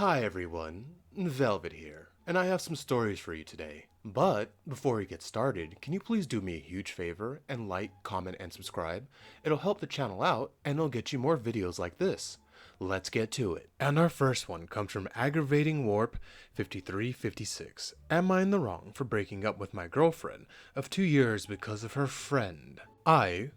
Hi everyone, Velvet here, and I have some stories for you today. But before we get started, can you please do me a huge favor and like, comment, and subscribe? It'll help the channel out and it'll get you more videos like this. Let's get to it. And our first one comes from Aggravating Warp 5356. Am I in the wrong for breaking up with my girlfriend of 2 years because of her friend? I,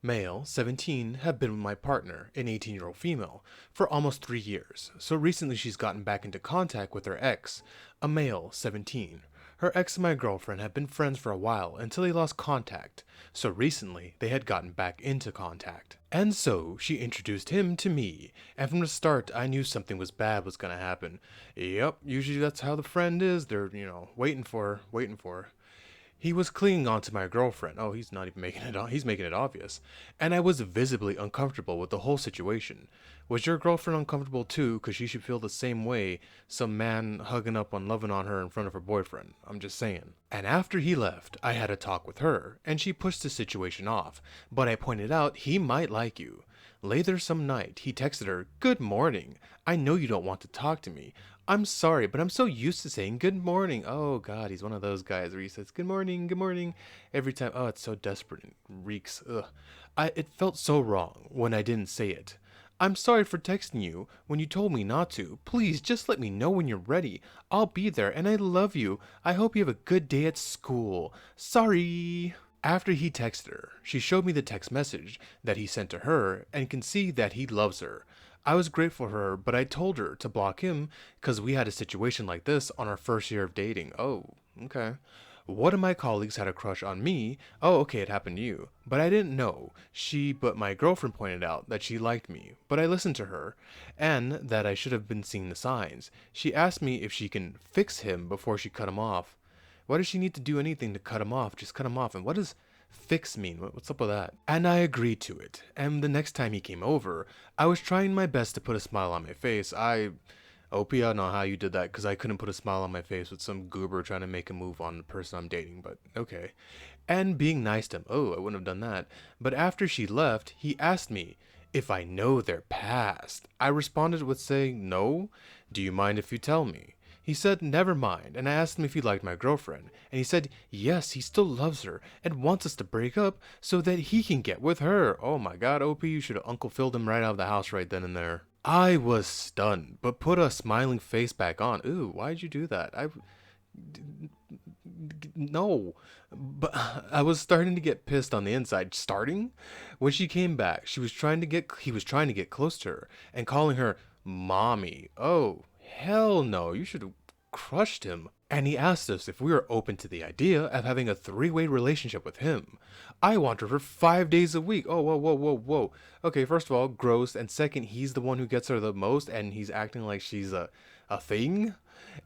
male, 17, have been with my partner, an 18-year-old female, for almost 3 years, so recently she's gotten back into contact with her ex, a male, 17. Her ex and my girlfriend have been friends for a while until they lost contact, so recently they had gotten back into contact. And so she introduced him to me, and from the start I knew something was bad was gonna happen. Yep, usually that's how the friend is, they're, waiting for her. He was clinging on to my girlfriend. Oh, he's not even making it he's making it obvious. And I was visibly uncomfortable with the whole situation. Was your girlfriend uncomfortable too? Cause she should feel the same way some man hugging up on loving on her in front of her boyfriend. I'm just saying. And after he left, I had a talk with her, and she pushed the situation off. But I pointed out he might like you. Later some night, he texted her, "Good morning. I know you don't want to talk to me. I'm sorry, but I'm so used to saying good morning." Oh god, he's one of those guys where he says good morning every time. Oh, it's so desperate and reeks. Ugh. It felt so wrong when I didn't say it. "I'm sorry for texting you when you told me not to. Please just let me know when you're ready. I'll be there and I love you. I hope you have a good day at school. Sorry." After he texted her, she showed me the text message that he sent to her and can see that he loves her. I was grateful for her, but I told her to block him because we had a situation like this on our first year of dating. Oh, okay. One of my colleagues had a crush on me. Oh, okay, it happened to you. But I didn't know. But my girlfriend pointed out that she liked me, but I listened to her, and that I should have been seeing the signs. She asked me if she can fix him before she cut him off. Why does she need to do anything to cut him off? Just cut him off. And what does fix mean? What's up with that? And I agreed to it. And the next time he came over, I was trying my best to put a smile on my face. OP, I don't know how you did that because I couldn't put a smile on my face with some goober trying to make a move on the person I'm dating, but okay. And being nice to him. Oh, I wouldn't have done that. But after she left, he asked me if I know their past. I responded with saying, "No. Do you mind if you tell me?" He said, "Never mind," and I asked him if he liked my girlfriend, and he said, yes, he still loves her, and wants us to break up so that he can get with her. Oh my god, OP, you should have Uncle Phil'd him right out of the house right then and there. I was stunned, but put a smiling face back on. Ooh, why'd you do that? No, but I was starting to get pissed on the inside. Starting? When she came back, he was trying to get close to her and calling her mommy. Oh, hell no, you should have crushed him. And he asked us if we were open to the idea of having a three-way relationship with him. I want her for 5 days a week. Oh, whoa, whoa, whoa, whoa. Okay, first of all, gross. And second, he's the one who gets her the most, and he's acting like she's a thing.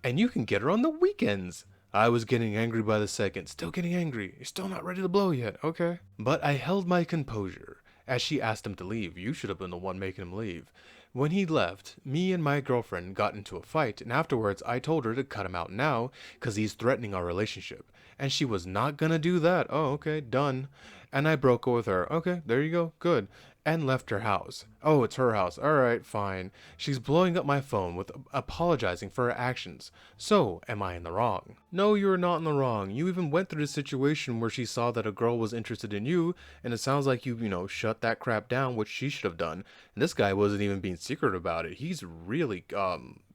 And you can get her on the weekends. I was getting angry by the second. Still getting angry. You're still not ready to blow yet, okay? But I held my composure as she asked him to leave. You should have been the one making him leave. When he left, me and my girlfriend got into a fight, and afterwards I told her to cut him out now because he's threatening our relationship. And she was not gonna do that. Oh, okay, done. And I broke up with her. Okay, there you go, good. And left her house. Oh, it's her house. Alright, fine. She's blowing up my phone with apologizing for her actions. So, am I in the wrong? No, you're not in the wrong. You even went through the situation where she saw that a girl was interested in you, and it sounds like you shut that crap down, which she should have done. And this guy wasn't even being secret about it. He's really,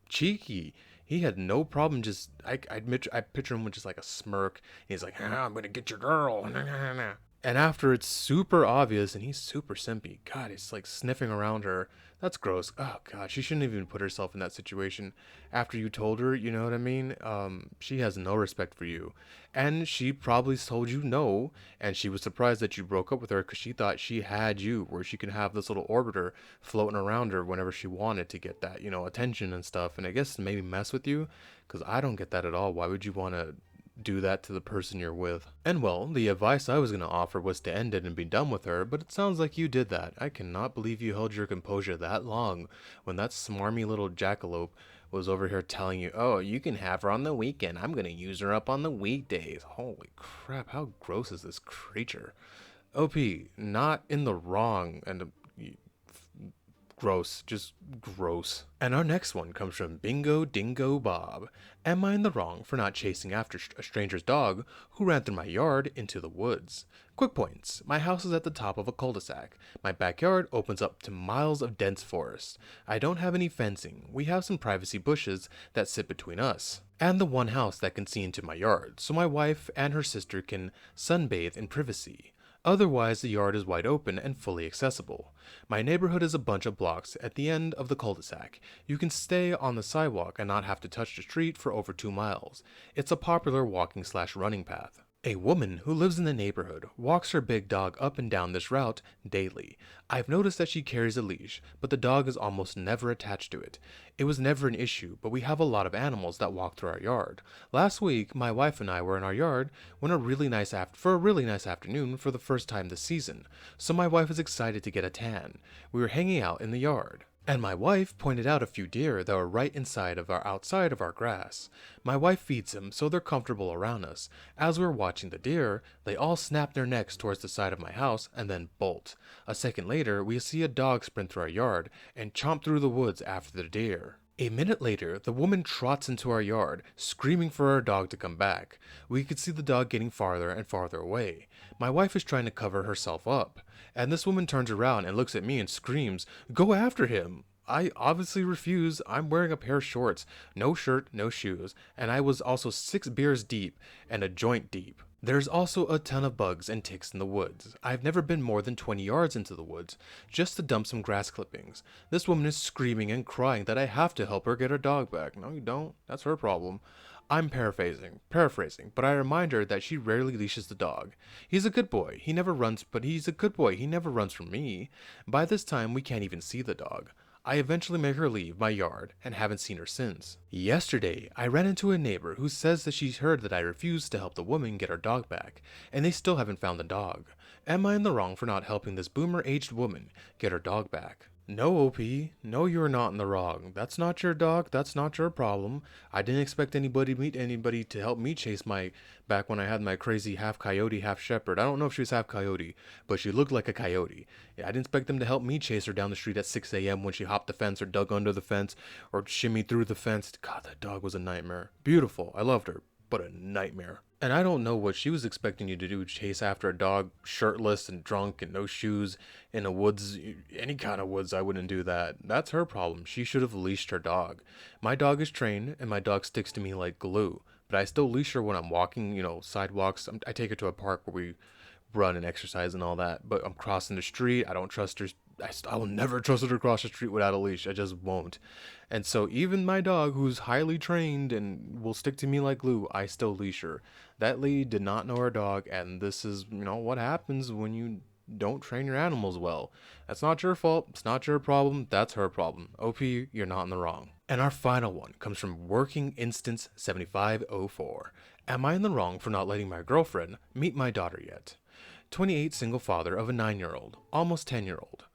cheeky. He had no problem just, I picture him with just like a smirk. He's like, "Ah, I'm gonna get your girl." And after it's super obvious, and he's super simpy. God, he's like sniffing around her. That's gross. Oh god, she shouldn't even put herself in that situation. After you told her, you know what I mean? She has no respect for you. And she probably told you no, and she was surprised that you broke up with her because she thought she had you, where she can have this little orbiter floating around her whenever she wanted to get that, attention and stuff. And I guess maybe mess with you, because I don't get that at all. Why would you want to do that to the person you're with? And well, the advice I was going to offer was to end it and be done with her, but it sounds like you did that. I cannot believe you held your composure that long when that smarmy little jackalope was over here telling you, "Oh, you can have her on the weekend. I'm going to use her up on the weekdays." Holy crap, how gross is this creature? OP, not in the wrong, and gross, just gross. And our next one comes from Bingo Dingo Bob. Am I in the wrong for not chasing after a stranger's dog who ran through my yard into the woods? Quick points. My house is at the top of a cul-de-sac. My backyard opens up to miles of dense forest. I don't have any fencing. We have some privacy bushes that sit between us and the one house that can see into my yard, so my wife and her sister can sunbathe in privacy. Otherwise, the yard is wide open and fully accessible. My neighborhood is a bunch of blocks at the end of the cul-de-sac. You can stay on the sidewalk and not have to touch the street for over 2 miles. It's a popular walking/running path. A woman who lives in the neighborhood walks her big dog up and down this route daily. I've noticed that she carries a leash, but the dog is almost never attached to it. It was never an issue, but we have a lot of animals that walk through our yard. Last week, my wife and I were in our yard for a really nice afternoon for the first time this season, so my wife is excited to get a tan. We were hanging out in the yard, and my wife pointed out a few deer that were right outside of our grass. My wife feeds them so they're comfortable around us. As we were watching the deer, they all snap their necks towards the side of my house and then bolt. A second later, we see a dog sprint through our yard and chomp through the woods after the deer. A minute later, the woman trots into our yard, screaming for our dog to come back. We could see the dog getting farther and farther away. My wife is trying to cover herself up, and this woman turns around and looks at me and screams, "Go after him!" I obviously refuse. I'm wearing a pair of shorts, no shirt, no shoes, and I was also 6 beers deep and a joint deep. There's also a ton of bugs and ticks in the woods. I've never been more than 20 yards into the woods, just to dump some grass clippings. This woman is screaming and crying that I have to help her get her dog back. No, you don't. That's her problem. I'm paraphrasing, but I remind her that she rarely leashes the dog. He's a good boy. He never runs from me. By this time, we can't even see the dog. I eventually make her leave my yard and haven't seen her since. Yesterday, I ran into a neighbor who says that she's heard that I refused to help the woman get her dog back, and they still haven't found the dog. Am I in the wrong for not helping this boomer-aged woman get her dog back? No, OP. No, you're not in the wrong. That's not your dog. That's not your problem. I didn't expect anybody to meet anybody to help me chase back when I had my crazy half coyote, half shepherd. I don't know if she was half coyote, but she looked like a coyote. I didn't expect them to help me chase her down the street at 6 a.m. when she hopped the fence or dug under the fence or shimmied through the fence. God, that dog was a nightmare. Beautiful. I loved her, but a nightmare. And I don't know what she was expecting you to do, chase after a dog shirtless and drunk and no shoes in a woods, any kind of woods. I wouldn't do that. That's her problem. She should have leashed her dog. My dog is trained and my dog sticks to me like glue, but I still leash her when I'm walking, sidewalks. I take her to a park where we run and exercise and all that, but I'm crossing the street. I don't trust her. I will never trust her to cross the street without a leash. I just won't. And so even my dog, who's highly trained and will stick to me like glue, I still leash her. That lady did not know her dog, and this is, what happens when you don't train your animals well. That's not your fault. It's not your problem. That's her problem. OP, you're not in the wrong. And our final one comes from Working Instance 7504. Am I in the wrong for not letting my girlfriend meet my daughter yet? 28, single father of a 9-year-old, almost 10-year-old.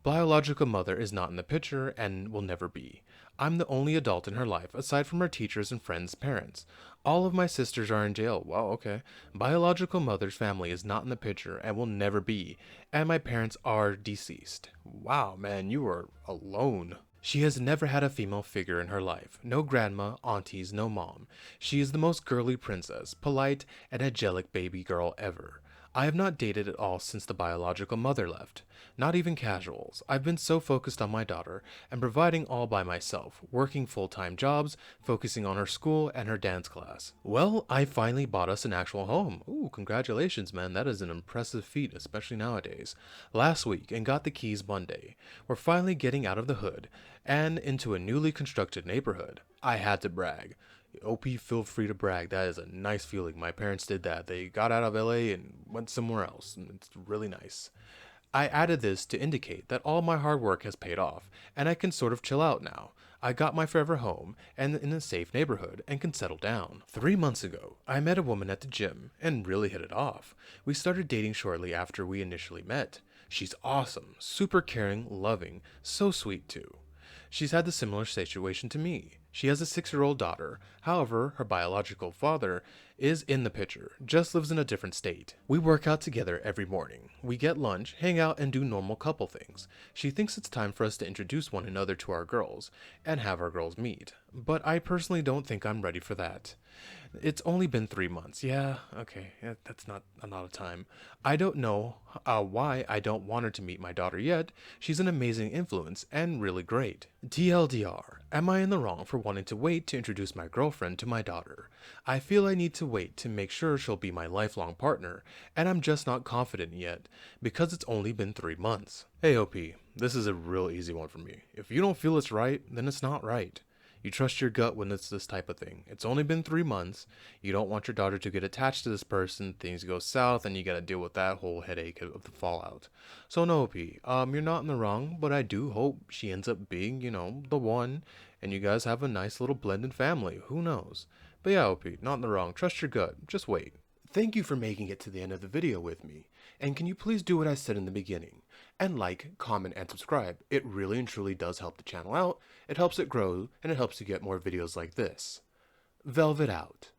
Biological mother is not in the picture and will never be. I'm the only adult in her life aside from her teachers and friends' parents. All of my sisters are in jail. Wow, okay. Biological mother's family is not in the picture and will never be. And my parents are deceased. Wow, man, you are alone. She has never had a female figure in her life. No grandma, aunties, no mom. She is the most girly princess, polite and angelic baby girl ever. I have not dated at all since the biological mother left. Not even casuals. I've been so focused on my daughter and providing all by myself, working full-time jobs, focusing on her school and her dance class. Well, I finally bought us an actual home. Ooh, congratulations, man. That is an impressive feat, especially nowadays. Last week, and got the keys Monday. We're finally getting out of the hood and into a newly constructed neighborhood. I had to brag. OP, feel free to brag. That is a nice feeling. My parents did that. They got out of LA and went somewhere else, and it's really nice. I added this to indicate that all my hard work has paid off, and I can sort of chill out now. I got my forever home and in a safe neighborhood and can settle down. 3 months ago, I met a woman at the gym and really hit it off. We started dating shortly after we initially met. She's awesome, super caring, loving, so sweet too. She's had the similar situation to me. She has a 6-year-old daughter. However, her biological father is in the picture, just lives in a different state. We work out together every morning. We get lunch, hang out, and do normal couple things. She thinks it's time for us to introduce one another to our girls, and have our girls meet. But I personally don't think I'm ready for that. It's only been 3 months. Yeah, okay, that's not a lot of time. I don't know why I don't want her to meet my daughter yet. She's an amazing influence and really great. TLDR, am I in the wrong for wanting to wait to introduce my girlfriend to my daughter? I feel I need to wait to make sure she'll be my lifelong partner, and I'm just not confident yet, because it's only been 3 months. Hey OP, this is a real easy one for me. If you don't feel it's right, then it's not right. You trust your gut when it's this type of thing. It's only been 3 months. You don't want your daughter to get attached to this person. Things go south, and you gotta deal with that whole headache of the fallout. So no, OP, you're not in the wrong, but I do hope she ends up being, the one, and you guys have a nice little blended family. Who knows? But yeah, OP, not in the wrong. Trust your gut. Just wait. Thank you for making it to the end of the video with me. And can you please do what I said in the beginning? And like, comment, and subscribe. It really and truly does help the channel out. It helps it grow, and it helps you get more videos like this. Velvet out.